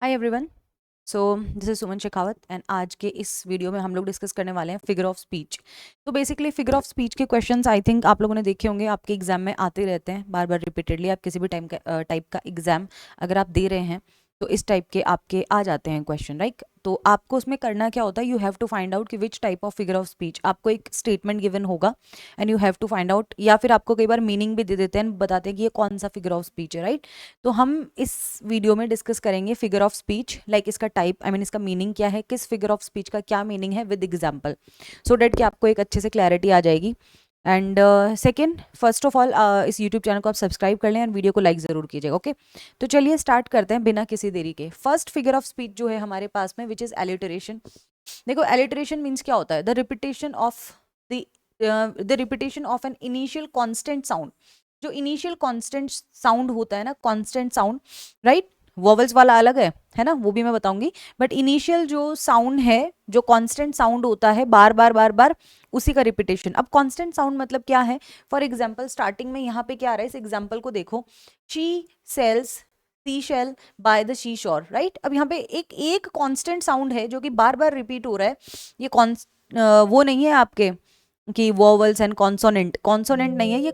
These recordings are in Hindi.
Hi everyone. So this is Suman Shekhawat and आज के इस वीडियो में हम लोग डिस्कस करने वाले हैं फिगर ऑफ स्पीच। तो बेसिकली फिगर ऑफ स्पीच के क्वेश्चंस आई थिंक आप लोगों ने देखे होंगे, आपके एग्जाम में आते रहते हैं बार बार रिपीटेडली। आप किसी भी टाइप का एग्जाम अगर आप दे रहे हैं तो इस टाइप के आपके आ जाते हैं क्वेश्चन, राइट। तो आपको उसमें करना क्या होता है, you have to find out कि which type of figure of speech. आपको एक स्टेटमेंट गिवन होगा and you have to find out, या फिर आपको कई बार मीनिंग भी दे देते हैं, बताते हैं कि ये कौन सा फिगर ऑफ स्पीच है, राइट। तो हम इस वीडियो में डिस्कस करेंगे फिगर ऑफ स्पीच, लाइक इसका टाइप, आई मीन इसका मीनिंग क्या है, किस फिगर ऑफ स्पीच का क्या मीनिंग है विद एग्जाम्पल, सो डेट कि आपको एक अच्छे से क्लैरिटी आ जाएगी। And second, first of all इस यूट्यूब चैनल को आप सब्सक्राइब कर लें और वीडियो को लाइक ज़रूर कीजिएगा, ओके। तो चलिए स्टार्ट करते हैं बिना किसी देरी के। फर्स्ट फिगर ऑफ स्पीच जो है हमारे पास में, विच इज़ एलिटरेशन। देखो, एलिटरेशन मीन्स क्या होता है, the repetition of an initial constant sound. जो इनिशियल कांस्टेंट साउंड होता है ना, कांस्टेंट साउंड, राइट। वोवल्स वाला अलग है ना, वो भी मैं बताऊंगी। बट इनिशियल जो साउंड है, जो कांस्टेंट साउंड होता है, बार बार बार बार उसी का रिपीटेशन। अब कांस्टेंट साउंड मतलब क्या है, फॉर एग्जांपल स्टार्टिंग में यहाँ पे क्या आ रहा है, इस एग्जांपल को देखो, she sells sea shell by the she shore, right. अब यहाँ पे एक कांस्टेंट साउंड है जो कि बार बार रिपीट हो रहा है। ये वो नहीं है आपके कि वोवल्स एंड कॉन्सोनेंट, कॉन्सोनेंट नहीं है ये,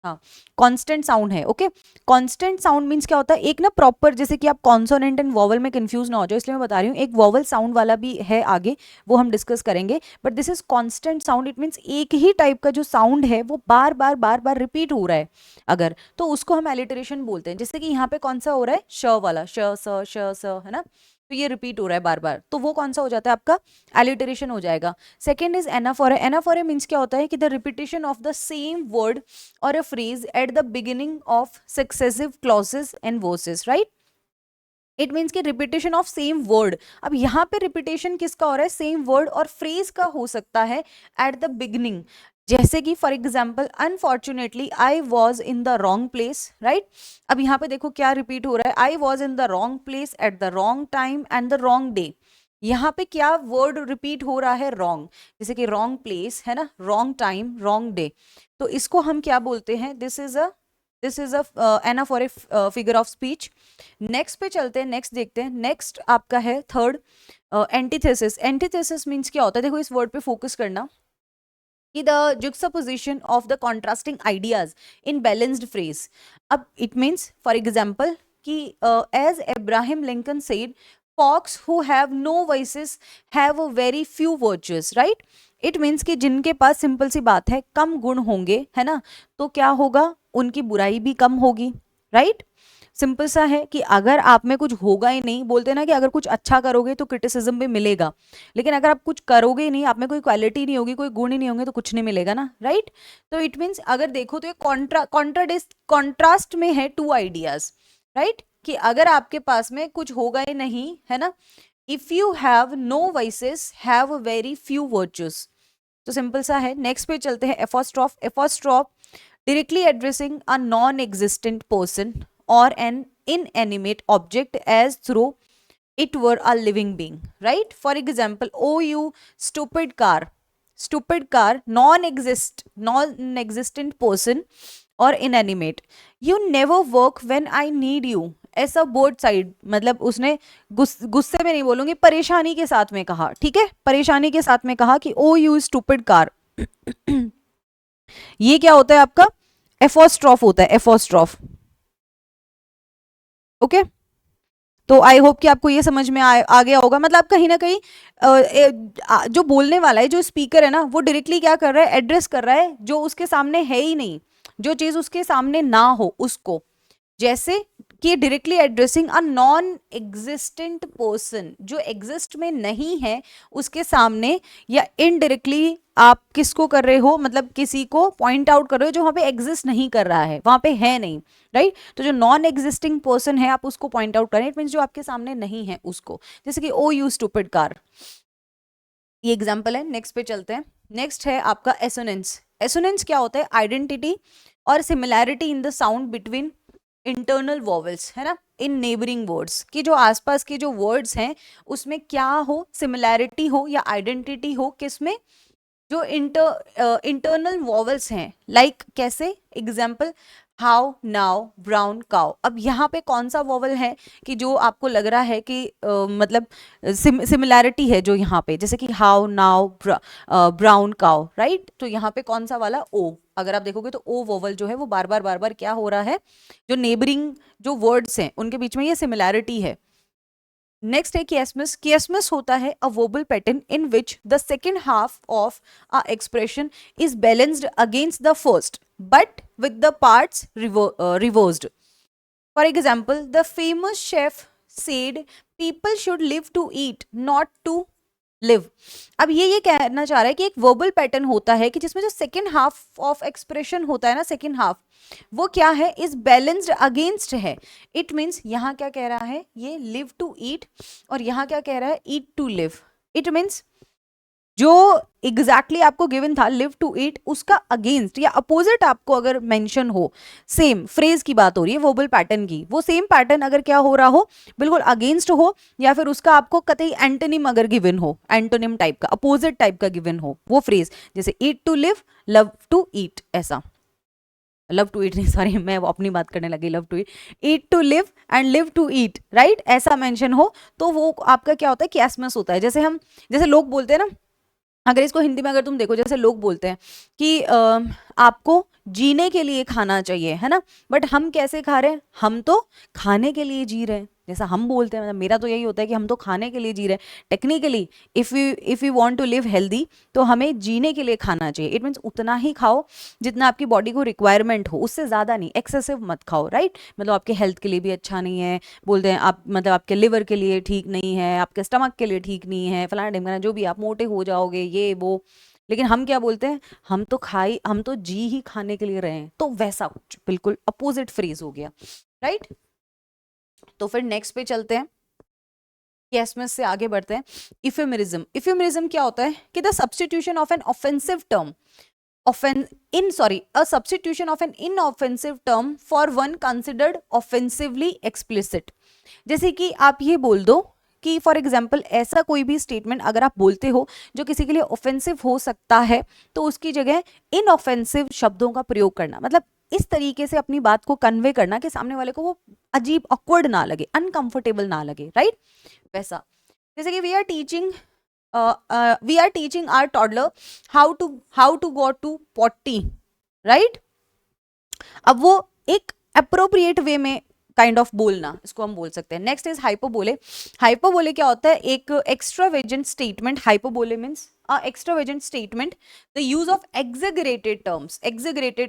हाँ, कांस्टेंट साउंड है, ओके। कांस्टेंट साउंड मींस क्या होता है, एक ना प्रॉपर, जैसे कि आप कॉन्सोनेंट एंड वोवल में कंफ्यूज ना हो जाओ, इसलिए मैं बता रही हूँ, एक वोवल साउंड वाला भी है आगे, वो हम डिस्कस करेंगे। But this is constant sound, it means एक ही टाइप का जो साउंड है वो बार बार बार बार रिपीट हो रहा है अगर, तो उसको हम एलिटरेशन बोलते हैं। जैसे कि यहाँ पे कौन सा हो रहा है, श वाला, श स है ना, तो ये रिपीट हो रहा है बार बार, तो वो कौन सा हो जाता है आपका, एलिटरेशन हो जाएगा। Second is anaphora. Anaphora means क्या होता है कि the repetition of the same word or a phrase at the beginning of successive clauses and verses, right? It means कि रिपीटेशन ऑफ सेम वर्ड। अब यहाँ पे रिपीटेशन किसका हो रहा है, सेम वर्ड और फ्रेज का हो सकता है एट द बिगिनिंग। जैसे कि for example, unfortunately I was in the wrong place, right. अब यहाँ पे देखो क्या रिपीट हो रहा है, I was in the wrong place at the wrong time and the wrong day. यहाँ पे क्या वर्ड रिपीट हो रहा है, रॉन्ग। जैसे कि रॉन्ग प्लेस है ना, रॉन्ग टाइम, रॉन्ग डे, तो इसको हम क्या बोलते हैं, this is a anaphoric figure of speech. Next पे चलते हैं, नेक्स्ट देखते हैं। नेक्स्ट आपका है थर्ड, एंटीथेसिस। एंटीथेसिस मींस क्या होता है, देखो इस वर्ड पे फोकस करना, कि the juxtaposition of the contrasting ideas in balanced phrase. अब इट मीन्स फॉर एग्जाम्पल कि as Abraham Lincoln said, folks who have no voices have very few virtues, right. It means कि जिनके पास, सिंपल सी बात है, कम गुण होंगे, है ना, तो क्या होगा, उनकी बुराई भी कम होगी, राइट। सिंपल सा है कि अगर आप में कुछ होगा ही नहीं, बोलते ना कि अगर कुछ अच्छा करोगे तो क्रिटिसिज्म भी मिलेगा, लेकिन अगर आप कुछ करोगे ही नहीं, आप में कोई क्वालिटी नहीं होगी, कोई गुण ही नहीं होंगे, तो कुछ नहीं मिलेगा ना, राइट। तो इट मीन्स अगर देखो तो ये कॉन्ट्रास्ट में है टू आइडियाज, राइट, कि अगर आपके पास में कुछ होगा ही नहीं, है ना, if you have no voices have very few virtuous, तो सिंपल सा है। नेक्स्ट पे चलते हैं, apostrophe. Apostrophe directly addressing a non-existent person or an inanimate object as though it were a living being, right? For example, oh you stupid car, stupid car, non-existent person or inanimate, you never work when I need you। ऐसा बोथ साइड, मतलब उसने गुस्से में नहीं बोलूंगी, परेशानी के साथ में कहा, ठीक है, परेशानी के साथ में कहा कि ओ यू स्टूपिड कार। ये क्या होता है आपका, एफोस्ट्रॉफ होता है, एफोस्ट्रॉफ, ओके। तो आई होप कि आपको ये समझ में आ गया होगा। मतलब कहीं ना कहीं जो बोलने वाला है, जो स्पीकर है ना, वो डायरेक्टली क्या कर रहा है, एड्रेस कर रहा है जो उसके सामने है ही नहीं, जो चीज उसके सामने ना हो उसको। जैसे कि directly addressing a non existent person, जो एग्जिस्ट में नहीं है उसके सामने, या इनडायरेक्टली आप किसको कर रहे हो, मतलब किसी को पॉइंट आउट कर रहे हो जो वहां पे एग्जिस्ट नहीं कर रहा है, वहां पे है नहीं, राइट। तो जो नॉन एग्जिस्टिंग पर्सन है आप उसको पॉइंट आउट करें, इट मीन जो आपके सामने नहीं है उसको। जैसे कि ओ यू स्टूपिड कार, ये एग्जाम्पल है। नेक्स्ट पे चलते हैं। नेक्स्ट है आपका एसोनेंस। एसोनेंस क्या होता है, आइडेंटिटी और similarity in the sound between internal vowels, है ना, इन नेबरिंग वर्ड्स, कि जो आसपास के जो वर्ड्स हैं उसमें क्या हो, सिमिलैरिटी हो या आइडेंटिटी हो, किसमें, जो इंटरनल वॉवल्स हैं, लाइक कैसे, example, how, now, brown, cow. अब यहाँ पे कौन सा वॉवल है कि जो आपको लग रहा है कि मतलब सिमिलैरिटी है जो यहाँ पे, जैसे कि how, now, brown, cow, right. तो यहाँ पे कौन सा वाला, ओ। अगर आप देखोगे तो ओ वॉवल जो है वो बार बार क्या हो रहा है, जो नेबरिंग जो वर्ड्स हैं उनके बीच में ये सिमिलैरिटी है। नेक्स्ट है किएसमस। किएसमस होता है a verbal pattern in which the second half of a expression is balanced against the first but with the parts reversed. For example, the famous chef said people should live to eat not to live. अब ये कहना चाह रहा है कि एक वर्बल पैटर्न होता है कि जिसमें जो सेकेंड हाफ ऑफ एक्सप्रेशन होता है ना, सेकेंड हाफ, वो क्या है, इज बैलेंस्ड अगेंस्ट है। इट मीन्स यहां क्या कह रहा है, ये लिव टू ईट, और यहां क्या कह रहा है, ईट टू लिव। इट मीन्स जो एग्जैक्टली आपको गिवन था लिव टू ईट, उसका अगेंस्ट या अपोजिट आपको अगर मेंशन हो, सेम फ्रेज की बात हो रही है वर्बल पैटर्न की, वो सेम पैटर्न अगर क्या हो रहा हो, बिल्कुल अगेंस्ट हो, या फिर उसका आपको कतई एंटोनिम अगर गिवन हो, एंटोनिम टाइप का, अपोजिट टाइप का गिवन हो वो फ्रेज, जैसे eat to live, love to eat, ऐसा। लव टू ईट नहीं, सॉरी मैं वो अपनी बात करने लगी, love to eat, eat to live and live to eat, right, ऐसा मेंशन हो तो वो आपका क्या होता है, किएसमस होता है। जैसे हम, जैसे लोग बोलते हैं ना, अगर इसको हिंदी में अगर तुम देखो, जैसे लोग बोलते हैं कि आपको जीने के लिए खाना चाहिए, है ना, बट हम कैसे खा रहे हैं, हम तो खाने के लिए जी रहे हैं, जैसा हम बोलते हैं, मतलब मेरा तो यही होता है कि हम तो खाने के लिए जी रहे हैं। Technically if you want to live healthy, तो हमें जीने के लिए खाना चाहिए। इट मीन्स उतना ही खाओ जितना आपकी बॉडी को रिक्वायरमेंट हो, उससे ज़्यादा नहीं, एक्सेसिव मत खाओ, राइट। मतलब आपके हेल्थ के लिए भी अच्छा नहीं है, बोलते हैं आप, मतलब आपके लिवर के लिए ठीक नहीं है, आपके स्टमक के लिए ठीक नहीं है, फलाना ढिमकाना, जो भी, आप मोटे हो जाओगे, ये वो। लेकिन हम क्या बोलते हैं, हम तो जी ही खाने के लिए रहे हैं, तो वैसा कुछ बिल्कुल अपोजिट फ्रेज हो गया, राइट। तो फिर नेक्स्ट पे चलते हैं, यस से आगे बढ़ते हैं। इफेमेरिज्म। इफेमेरिज्म क्या होता है कि the substitution of an offensive term a substitution of an inoffensive term for one considered offensively explicit। जैसे कि आप ये बोल दो कि फॉर एग्जाम्पल ऐसा कोई भी स्टेटमेंट अगर आप बोलते हो जो किसी के लिए ऑफेंसिव हो सकता है, तो उसकी जगह इनऑफेंसिव शब्दों का प्रयोग करना, मतलब इस तरीके से अपनी बात को कन्वे करना कि सामने वाले को वो अजीब, ऑकवर्ड ना लगे, अनकंफर्टेबल ना लगे, राइट। वैसा, जैसे कि we are teaching our toddler how to go to potty, right। अब वो एक अप्रोप्रिएट वे में काइंड ऑफ बोलना, इसको हम बोल सकते हैं। Next is हाइपोबोले। हाइपोबोले क्या होता है, एक extravagant statement. Hyperbole means extravagant statement, the use of exaggerated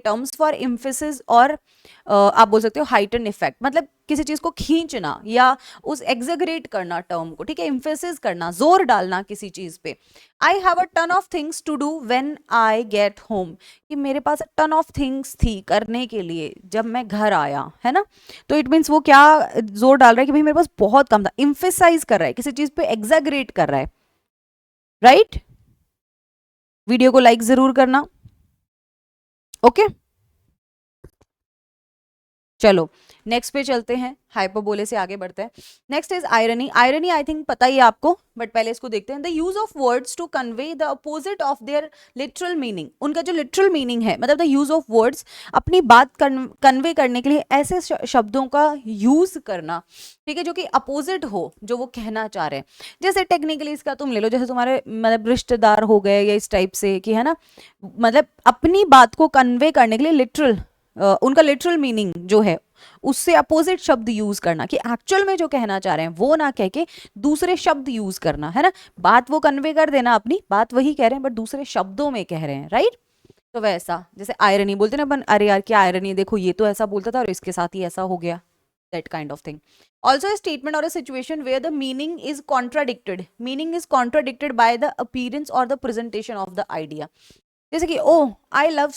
terms for emphasis और आप बोल सकते हो heightened effect, मतलब किसी चीज को खींचना या उस exaggerate करना टर्म को, ठीक है, emphasis करना, जोर डालना किसी चीज पे। I have a ton of things to do when I get home, कि मेरे पास टन ऑफ थिंग्स थी करने के लिए जब मैं घर आया, है ना। तो इट मीन्स वो क्या जोर डाल रहा है कि भाई मेरे पास बहुत कम था, इम्फेसाइज कर रहा है, किसी चीज पे एग्जैगरेट कर रहा है, राइट। वीडियो को लाइक जरूर करना, ओके। चलो नेक्स्ट पे चलते हैं, हाइपरबोले से आगे बढ़ते हैं। Next is irony. Irony I think पता ही है आपको, बट पहले इसको देखते हैं। The use of words to convey the opposite of their literal meaning. उनका जो लिटरल मीनिंग है, मतलब द यूज ऑफ वर्ड्स, अपनी बात कन्वे करने के लिए ऐसे शब्दों का यूज करना, ठीक है, जो कि अपोजिट हो जो वो कहना चाह रहे हैं। जैसे टेक्निकली इसका तुम ले लो, जैसे तुम्हारे मतलब रिश्तेदार हो गए या इस टाइप से, कि है ना, मतलब अपनी बात को कन्वे करने के लिए लिटरल, उनका लिटरल मीनिंग जो है उससे अपोजिट शब्द यूज करना, कि एक्चुअल में जो कहना चाह रहे हैं वो ना कह के दूसरे शब्द यूज करना, है ना। बात वो कन्वे कर देना, अपनी बात वही कह रहे हैं बट दूसरे शब्दों में कह रहे हैं, राइट। तो वैसा, जैसे आयरनी बोलते ना अपन, अरे यार क्या आयरनी, देखो ये तो ऐसा बोलता था और इसके साथ ही ऐसा हो गया, that kind of thing. Also a statement or a situation where the meaning is contradicted by the appearance or the presentation of the idea. जैसे कि oh I love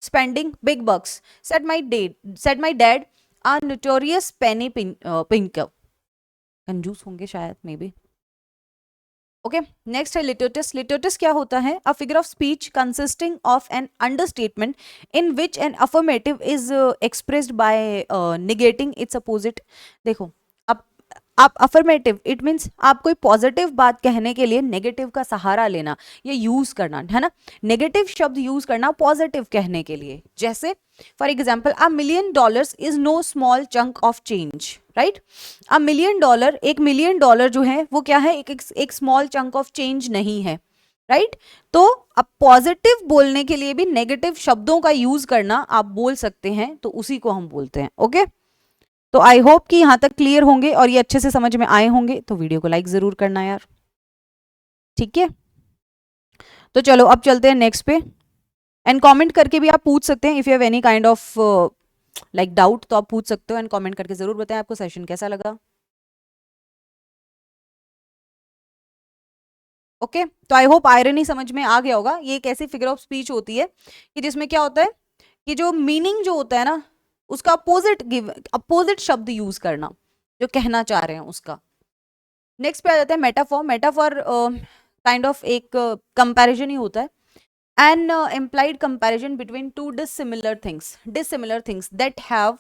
spending big bucks, said my dad a notorious penny pinker। कंजूस होंगे शायद, मे बी। ओके, नेक्स्ट है लिटोटस। लिटोटस क्या होता है, अ figure of speech consisting of an understatement in which N affirmative is expressed by negating it's opposite. देखो, अब आप अफर्मेटिव, इट मीन्स आप कोई पॉजिटिव बात कहने के लिए नेगेटिव का सहारा लेना, ये यूज करना, है ना, नेगेटिव शब्द यूज करना पॉजिटिव कहने के लिए। जैसे for example, $1 million is know small chunk of change, right. $1 million, $1 million जो है वो क्या है, एक स्मॉल चंक ऑफ चेंज नहीं है, राइट। तो अब पॉजिटिव बोलने के लिए भी नेगेटिव शब्दों का यूज करना आप बोल सकते हैं, तो उसी को हम बोलते हैं। ओके, तो आई होप कि यहां तक क्लियर होंगे और ये अच्छे से समझ में आए होंगे। तो वीडियो को लाइक जरूर करना यार, ठीक है। तो चलो अब चलते हैं नेक्स्ट पे, एंड कमेंट करके भी आप पूछ सकते हैं, if you have any kind of like doubt, तो आप पूछ सकते हो, एंड कमेंट करके जरूर बताएं आपको सेशन कैसा लगा। ओके, तो आई होप आयरनी समझ में आ गया होगा। ये एक ऐसी फिगर ऑफ स्पीच होती है कि जिसमें क्या होता है कि जो मीनिंग जो होता है ना, उसका अपोजिट शब्द यूज करना, जो कहना चाह रहे हैं उसका। नेक्स्ट पे आ जाता है मेटाफॉर। मेटाफॉर काइंड ऑफ एक कंपैरिजन ही होता है, N implied comparison between two dissimilar things that have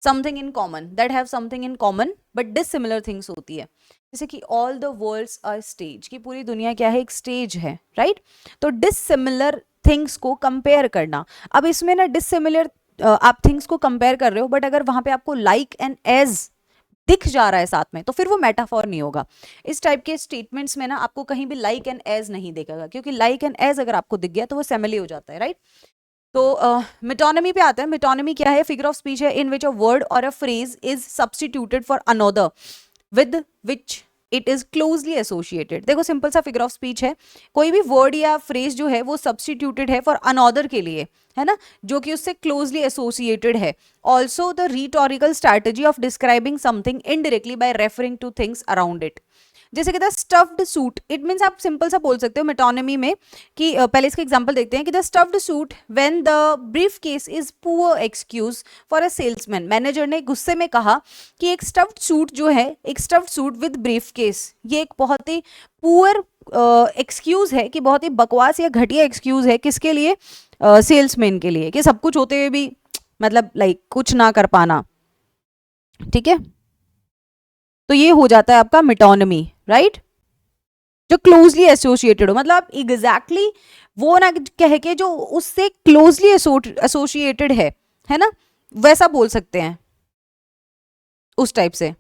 something in common but dissimilar things होती है। जैसे कि all the world's a stage, कि पूरी दुनिया क्या है, एक स्टेज है, राइट। तो dissimilar things को कंपेयर करना। अब इसमें ना dissimilar आप थिंग्स को कंपेयर कर रहे हो, बट अगर वहां पे आपको लाइक एंड एज दिख जा रहा है साथ में, तो फिर वो मेटाफॉर नहीं होगा। इस टाइप के स्टेटमेंट्स में ना आपको कहीं भी लाइक एंड एज नहीं दिखेगा, क्योंकि लाइक एंड एज अगर आपको दिख गया तो वो सेमिली हो जाता है, राइट। तो मेटोनिमी पे आता है। मेटोनिमी क्या है, फिगर ऑफ स्पीच है इन विच अ वर्ड और a phrase is substituted for another with which it is closely associated. देखो सिंपल सा फिगर ऑफ स्पीच है, कोई भी वर्ड या फ्रेज जो है वो सब्स्टिट्यूटेड है फॉर अनदर के लिए, है ना, जो कि उससे क्लोजली एसोसिएटेड है। Also the rhetorical strategy of describing something indirectly bye referring two things around it. जैसे कहता है स्टफ्ड सूट, इट मीन्स आप सिंपल सा बोल सकते हो मेटोनिमी में कि पहले इसका एग्जांपल देखते हैं कि the stuffed suit when the brief case is poor excuse for a salesman. Manager ने गुस्से में कहा कि एक स्टफ्ड सूट जो है, एक stuffed suit with brief case, ये एक बहुत ही पुअर एक्सक्यूज है, कि बहुत ही बकवास या घटिया एक्सक्यूज है, किसके लिए, सेल्समैन के लिए, कि सब कुछ होते हुए भी मतलब लाइक कुछ ना कर पाना, ठीक है। तो ये हो जाता है आपका मेटोनिमी, राइट, जो क्लोजली एसोसिएटेड हो, मतलब एग्जैक्टली वो ना कह के जो उससे क्लोजली एसोसिएटेड है ना, वैसा बोल सकते हैं, उस टाइप से।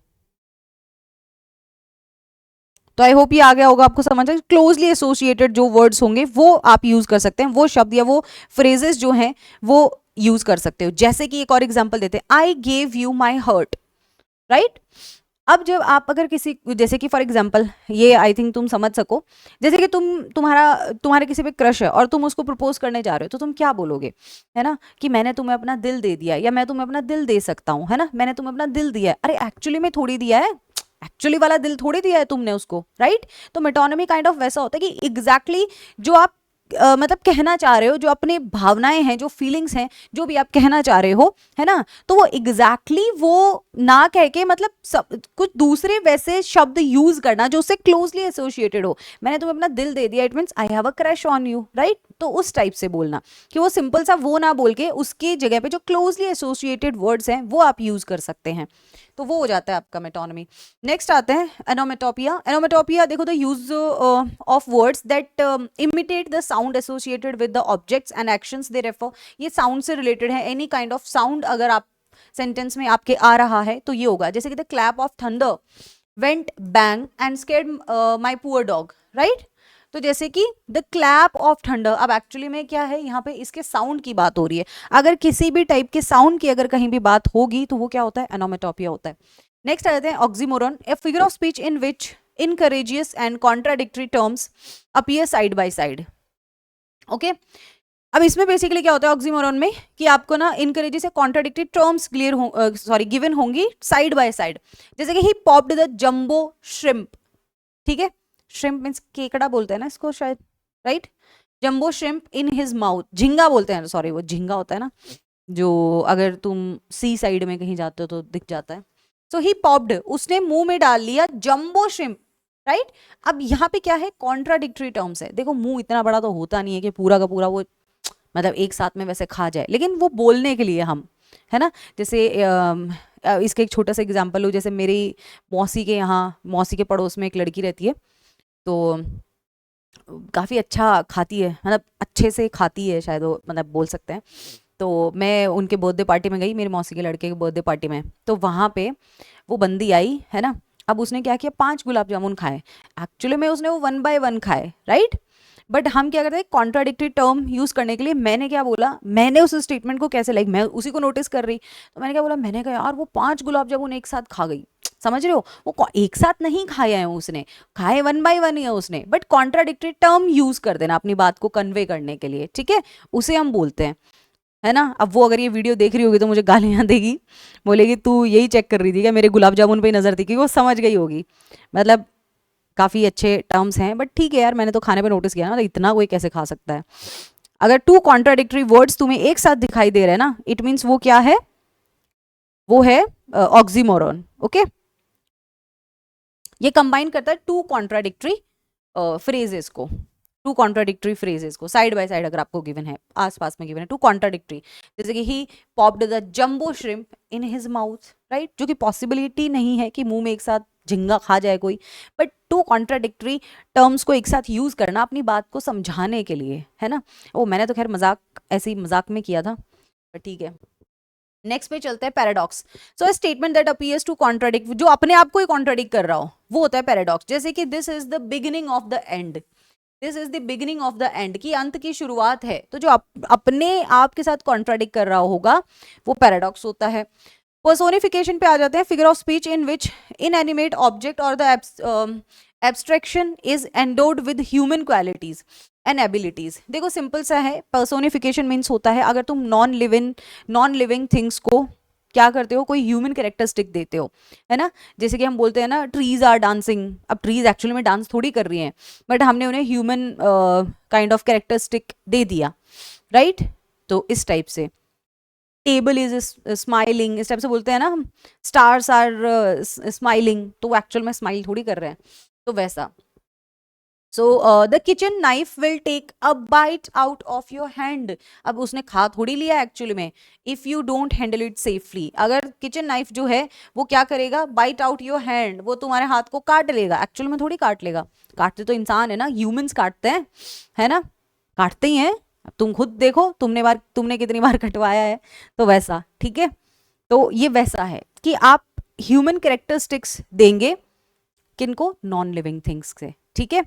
तो आई होप ये आ गया होगा आपको समझ। क्लोजली एसोसिएटेड जो वर्ड्स होंगे वो आप यूज कर सकते हैं, वो शब्द या वो फ्रेजेस जो हैं वो यूज कर सकते हो। जैसे कि एक और एग्जांपल देते हैं, I gave you my hurt, right. अब जब आप अगर किसी, जैसे कि फॉर एग्जांपल, ये आई थिंक तुम समझ सको, जैसे कि तुम्हारे किसी पे क्रश है और तुम उसको प्रपोज करने जा रहे हो, तो तुम क्या बोलोगे, है ना, कि मैंने तुम्हें अपना दिल दे दिया, या मैं तुम्हें अपना दिल दे सकता हूँ, है ना, मैंने तुम्हें अपना दिल दिया है। अरे एक्चुअली में थोड़ी दिया है, एक्चुअली वाला दिल थोड़ी दिया है तुमने उसको, राइट। तो मेटोनिमी काइंड ऑफ वैसा होता है कि एग्जैक्टली जो आप मतलब कहना चाह रहे हो, जो अपने भावनाएं हैं, जो फीलिंग्स हैं, जो भी आप कहना चाह रहे हो, है ना, तो वो एग्जैक्टली वो ना कह के मतलब कुछ दूसरे वैसे शब्द यूज करना जो उससे क्लोजली एसोसिएटेड हो। मैंने तुम्हें अपना दिल दे दिया, it means I have a crush on you, right. तो उस टाइप से बोलना, कि वो सिंपल सा वो ना बोल के उसकी जगह पे जो क्लोजली एसोसिएटेड वर्ड्स हैं वो आप यूज कर सकते हैं, तो वो हो जाता है आपका मेटोनिमी। नेक्स्ट आते हैं एनोमेटोपिया। एनोमेटोपिया देखो, the use of words that imitate the sound associated with the objects and actions they refer. ये साउंड से रिलेटेड है, एनी काइंड ऑफ साउंड अगर आप सेंटेंस में आपके आ रहा है तो ये होगा। जैसे कि the clap of thunder went bang and scared my poor dog, right. तो जैसे कि द क्लैप ऑफ थंडर, अब एक्चुअली में क्या है, यहाँ पे इसके साउंड की बात हो रही है। अगर किसी भी टाइप के साउंड की अगर कहीं भी बात होगी तो वो क्या होता है, एनोमेटोपिया होता है। नेक्स्ट आ जाते हैं oxymoron, a figure of speech in which इनकरेजियस and contradictory terms appear side by side. Okay, अब इसमें बेसिकली क्या होता है ऑक्सीमोरन में, कि आपको ना इनकरेजियस या कॉन्ट्राडिक्टरी टर्म्स गिवन होंगी साइड बाय साइड। जैसे कि he popped the jumbo shrimp, ठीक है, श्रिम्प मीन्स केकड़ा बोलते हैं ना इसको शायद, right. Jumbo shrimp in his mouth, झींगा बोलते हैं, सॉरी वो झींगा होता है ना, जो अगर तुम सी साइड में कहीं जाते हो तो दिख जाता है। सो ही पॉप्ड, उसने मुंह में डाल लिया जंबो श्रिम्प, राइट। अब यहाँ पे क्या है, कॉन्ट्राडिक्टरी टर्म्स है। देखो मुंह इतना बड़ा तो होता नहीं है कि पूरा का पूरा वो मतलब एक साथ में वैसे खा जाए, लेकिन वो बोलने के लिए हम, है ना, जैसे इसका एक छोटा सा एग्जाम्पल हो, जैसे मेरी मौसी के यहाँ, मौसी के पड़ोस में एक लड़की रहती है, तो काफ़ी अच्छा खाती है, मतलब अच्छे से खाती है शायद वो, मतलब बोल सकते हैं। तो मैं उनके बर्थडे पार्टी में गई, मेरी मौसी के लड़के के बर्थडे पार्टी में, तो वहाँ पे वो बंदी आई है ना। अब उसने क्या किया, 5 गुलाब जामुन खाए। एक्चुअली में उसने वो 1 बाय 1 खाए, राइट। बट हम क्या करते हैं, कॉन्ट्राडिक्टरी टर्म यूज करने के लिए मैंने क्या बोला, मैंने उस स्टेटमेंट को कैसे, लाइक मैं उसी को नोटिस कर रही, तो मैंने क्या बोला, मैंने कहा यार वो 5 गुलाब जामुन एक साथ खा गई। समझ रहे हो, वो एक साथ नहीं खाया है उसने, खाए 1 बाय 1 ही है उसने, बट कॉन्ट्राडिक्टरी टर्म यूज कर देना अपनी बात को कन्वे करने के लिए, ठीक है, उसे हम बोलते हैं, है ना। अब वो अगर ये वीडियो देख रही होगी तो मुझे गालियां देगी, बोलेगी तू यही चेक कर रही थी क्या, मेरे गुलाब जामुन पे ही नजर थी, क्योंकि वो समझ गई होगी। मतलब काफ़ी अच्छे टर्म्स हैं, बट ठीक है यार, मैंने तो खाने पे नोटिस किया ना, तो इतना कोई कैसे खा सकता है। अगर 2 कॉन्ट्राडिक्टरी वर्ड्स तुम्हें एक साथ दिखाई दे रहे हैं ना, इट मीन्स वो क्या है, वो है ऑक्सीमोरन, ओके। ये कंबाइन करता है 2 कॉन्ट्राडिक्टरी फ्रेजेस को, 2 कॉन्ट्राडिक्टरी फ्रेजेस को साइड बाय साइड अगर आपको गिवन है, आसपास में गिवन है 2 कॉन्ट्राडिक्टरी, जैसे कि he popped the jumbo shrimp in his mouth, right, जो कि पॉसिबिलिटी नहीं है कि मुंह में एक साथ झिंगा खा जाए कोई, बट 2 कॉन्ट्राडिक्टरी टर्म्स को एक साथ यूज करना अपनी बात को समझाने के लिए, है ना। ओ मैंने तो खैर मजाक, ऐसे ही मजाक में किया था, पर ठीक है। नेक्स्ट पे चलते हैं, paradox. So a statement that appears to contradict, जो अपने आप को ही कॉन्ट्राडिक्ट कर रहा हो, वो होता है पैराडॉक्स। जैसे कि this is the beginning of the end, this is the beginning of the end, की अंत की शुरुआत है, तो जो अपने आप के साथ कॉन्ट्राडिक्ट कर रहा होगा वो पैराडॉक्स होता है। पर्सोनिफिकेशन पे आ जाते हैं, figure of speech in which inanimate object और the abstraction is endowed with human qualities and abilities. देखो सिंपल सा है, पर्सोनिफिकेशन मीन्स होता है अगर तुम नॉन लिविंग थिंग्स को क्या करते हो, कोई ह्यूमन कैरेक्टरिस्टिक देते हो, है ना। जैसे कि हम बोलते हैं ना, ट्रीज आर डांसिंग, अब ट्रीज एक्चुअली में डांस थोड़ी कर रही हैं, बट हमने उन्हें ह्यूमन काइंड ऑफ कैरेक्टरिस्टिक दे दिया, राइट। तो इस टाइप से टेबल इज स्माइलिंग, इस टाइप से बोलते हैं ना हम, स्टार्स आर स्माइलिंग, तो वो एक्चुअल में स्माइल थोड़ी कर रहे हैं, तो वैसा। So the kitchen knife will take a bite out of your hand, अब उसने खा थोड़ी लिया एक्चुअली में, if you don't handle it safely, अगर किचन नाइफ जो है वो क्या करेगा, बाइट आउट योर हैंड, वो तुम्हारे हाथ को काट लेगा, एक्चुअल में थोड़ी काट लेगा, काटते तो इंसान है ना, ह्यूमंस काटते हैं, है ना, काटते ही हैं। अब तुम खुद देखो, तुमने कितनी बार कटवाया है, तो वैसा, ठीक है। तो ये वैसा है कि आप ह्यूमन कैरेक्टरिस्टिक्स देंगे किनको, नॉन लिविंग थिंग्स से, ठीक है।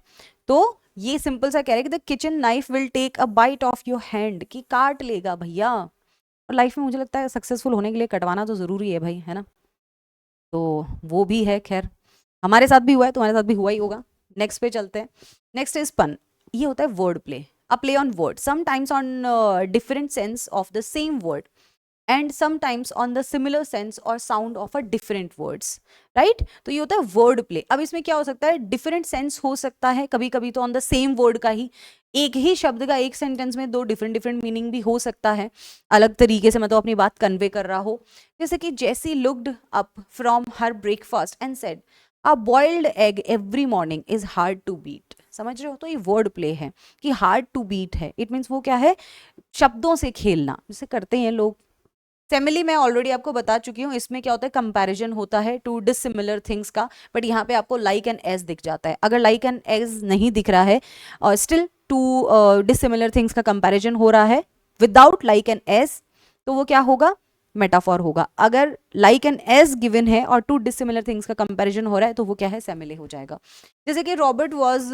तो ये सिंपल सा कह रहे हैं कि the kitchen knife will take a bite of your hand, कि काट लेगा भैया। और लाइफ में मुझे लगता है सक्सेसफुल होने के लिए कटवाना तो जरूरी है भाई, है ना। तो वो भी है, खैर हमारे साथ भी हुआ है, तुम्हारे साथ भी हुआ ही होगा। नेक्स्ट पे चलते हैं, नेक्स्ट इज पन। ये होता है word play, a play on word, sometimes on different sense of the same word and sometimes on the similar sense और sound of a different words, right. तो ये होता है वर्ड प्ले। अब इसमें क्या हो सकता है, डिफरेंट सेंस हो सकता है, कभी कभी तो ऑन द सेम वर्ड का ही, एक ही शब्द का एक सेंटेंस में 2 डिफरेंट डिफरेंट मीनिंग भी हो सकता है, अलग तरीके से मतलब अपनी बात कन्वे कर रहा हो। जैसे कि Jessie looked up from her breakfast and said a boiled egg every morning is hard to beat. समझ रहे हो, तो ये वर्ड प्ले है कि हार्ड टू बीट है, इट मीन्स वो क्या है, शब्दों से खेलना, जैसे करते हैं लोग। फैमिली मैं ऑलरेडी आपको बता चुकी हूँ, इसमें क्या होता है, कंपैरिजन होता है टू डिसिमिलर थिंग्स का, बट यहाँ पे आपको लाइक एंड एज दिख जाता है। अगर लाइक एंड एज नहीं दिख रहा है और स्टिल टू डिसिमिलर थिंग्स का कंपैरिजन हो रहा है विदाउट लाइक एंड एज, तो वो क्या होगा, मेटाफॉर होगा। अगर लाइक एंड एज गिवन है और 2 डिसिमिलर थिंग्स का कंपैरिजन हो रहा है, तो वो क्या है, सेमिले हो जाएगा। जैसे कि Robert was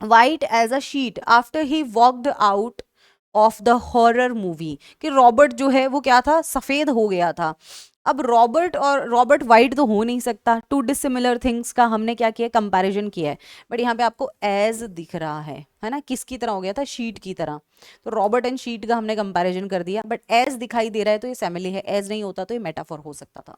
white as a sheet after he walked out of the horror movie, कि रॉबर्ट जो है वो क्या था, सफेद हो गया था। अब रॉबर्ट और रॉबर्ट वाइट तो हो नहीं सकता, 2 डिसिमिलर थिंग्स का हमने क्या किया, कंपैरिजन किया है, बट यहाँ पे आपको एज दिख रहा है ना, किसकी तरह हो गया था, शीट की तरह। तो रॉबर्ट एंड शीट का हमने कंपैरिजन कर दिया, बट एज दिखाई दे रहा है तो ये सैमिली है, एज नहीं होता तो ये मेटाफोर हो सकता था।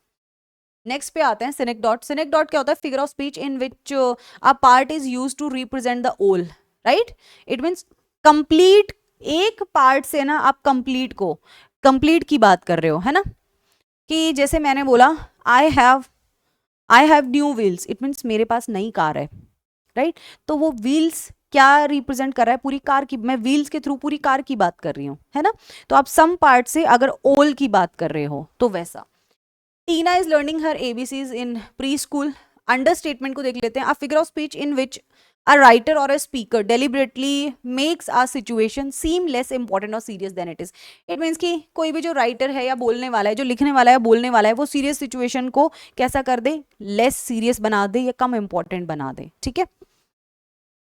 नेक्स्ट पे आते हैं सिनेक्डॉट। सिनेक्डॉट क्या होता है, figure of speech in which a part is used to represent the whole, right. It means complete, एक पार्ट से ना आप कंप्लीट की बात कर रहे हो, है ना। कि जैसे मैंने बोला I have new wheels, it means मेरे पास नई कार है, राइट। तो वो व्हील्स क्या रिप्रेजेंट कर रहा है, पूरी कार की, मैं व्हील्स के थ्रू पूरी कार की बात कर रही हूँ, है ना। तो आप सम पार्ट से अगर ओल की बात कर रहे हो तो वैसा। Tina is learning her ABCs in preschool. Understatement को देख लेते हैं। A figure of speech in which a writer or a speaker deliberately makes a situation seem less important or serious than it is. It means कि कोई भी जो राइटर है या बोलने वाला है, जो लिखने वाला है, बोलने वाला है, वो सीरियस सिचुएशन को कैसा कर दे, लेस सीरियस बना दे या कम इंपॉर्टेंट बना दे, ठीक है।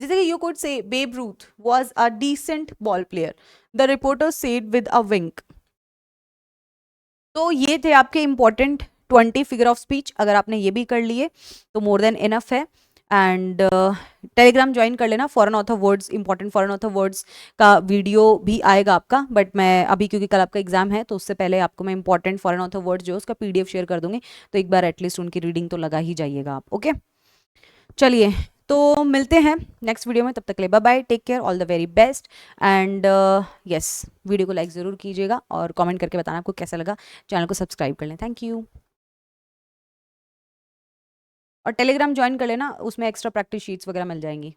जैसे कि you could say Babe Ruth was a decent ball player, the reporter said with a wink. तो ये थे आपके इंपॉर्टेंट 20 फिगर ऑफ स्पीच। अगर आपने ये भी कर लिए तो मोर देन इनफ है। एंड टेलीग्राम ज्वाइन कर लेना। Foreign author words, important foreign author words का वीडियो भी आएगा आपका, बट मैं अभी क्योंकि कल आपका एग्जाम है तो उससे पहले आपको मैं इंपॉर्टेंट फॉरेन ऑथर वर्ड्स जो है उसका पीडीएफ शेयर कर दूंगी, तो एक बार एटलीस्ट उनकी रीडिंग तो लगा ही जाइएगा आप। ओके, चलिए तो मिलते हैं नेक्स्ट वीडियो में। तब तक के लिए bye bye, take care, all the very best. And yes, video को लाइक ज़रूर कीजिएगा और कमेंट करके बताना आपको कैसा लगा। चैनल को सब्सक्राइब कर लें। Thank you. और टेलीग्राम ज्वाइन कर लेना, उसमें एक्स्ट्रा प्रैक्टिस शीट्स वगैरह मिल जाएंगी।